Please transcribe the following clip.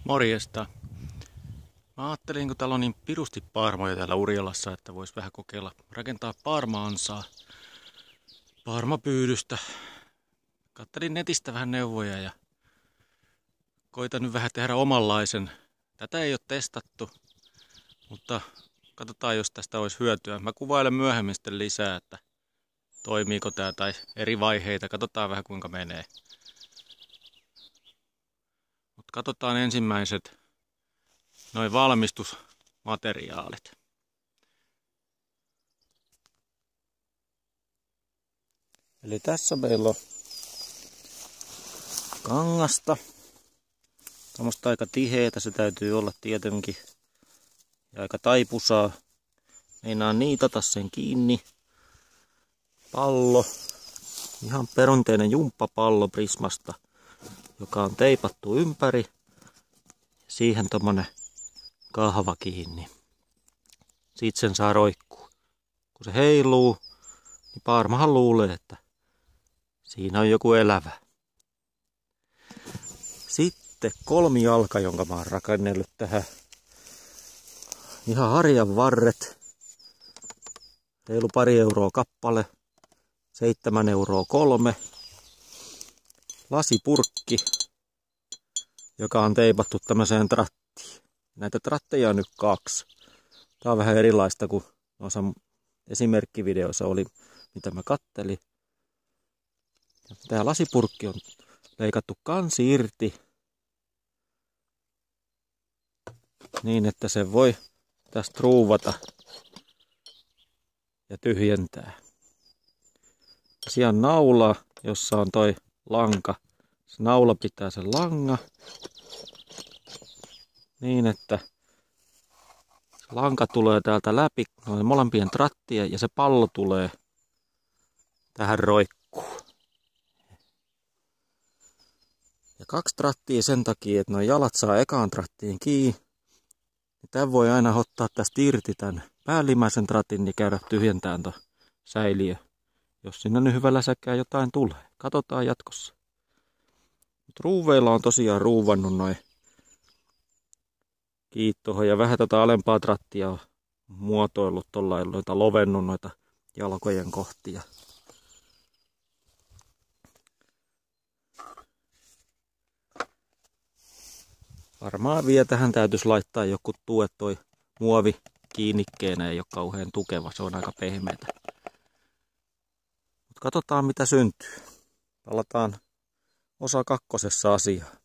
Morjesta. Mä ajattelin, kun täällä on niin pirusti paarmoja täällä Urjalassa, että vois vähän kokeilla rakentaa paarma-ansaa, paarmapyydystä. Kattelin netistä vähän neuvoja ja koitan nyt vähän tehdä omanlaisen. Tätä ei ole testattu, mutta katsotaan, jos tästä olisi hyötyä. Mä kuvailen myöhemmin sitten lisää, että toimiiko tää tai eri vaiheita. Katsotaan vähän kuinka menee. Mutta katsotaan ensimmäiset noin valmistusmateriaalit. Eli tässä meillä on kangasta. Tämmöistä aika tiheätä se täytyy olla tietenkin. Ja aika taipusaa. Meinaan niitata sen kiinni. Pallo. Ihan perinteinen jumppapallo Prismasta, joka on teipattu ympäri. Siihen tommonen kahva kiinni. Siitä sen saa roikkuu. Kun se heiluu, niin paarmahan luulee, että siinä on joku elävä. Sitten kolmijalka, jonka mä oon rakennellut tähän. Ihan harjan varret. Reilu pari euroa kappale. 7 euroa 3. Lasipurkki, joka on teipattu tämmöiseen trattiin. Näitä tratteja on nyt 2. Tää on vähän erilaista kuin noissa esimerkkivideoissa oli, mitä mä kattelin. Tää lasipurkki on leikattu kansi irti. Niin, että se voi tästä ruuvata ja tyhjentää. Siellä on naula, jossa on toi lanka. Se naula pitää sen langa niin, että se lanka tulee täältä läpi noin molempien trattien ja se pallo tulee tähän roikkuun. Ja 2 trattia sen takia, että nuo jalat saa ekaan trattiin kiinni. Tämän voi aina ottaa tästä irti tämän päällimmäisen tratin ja käydä tyhjentämään tuon säiliö. Jos sinne nyt hyvällä säkää jotain tulee. Katsotaan jatkossa. Mut ruuveilla on tosiaan ruuvannut noin kiittohon ja vähän tätä alempaa trattia on muotoillut tollain, noita lovennut noita jalkojen kohtia. Varmaan vielä tähän täytyisi laittaa joku tuet, toi muovi kiinnikkeenä ei ole kauhean tukeva, se on aika pehmeätä. Mut katsotaan mitä syntyy. Palataan osa 2 asiaan.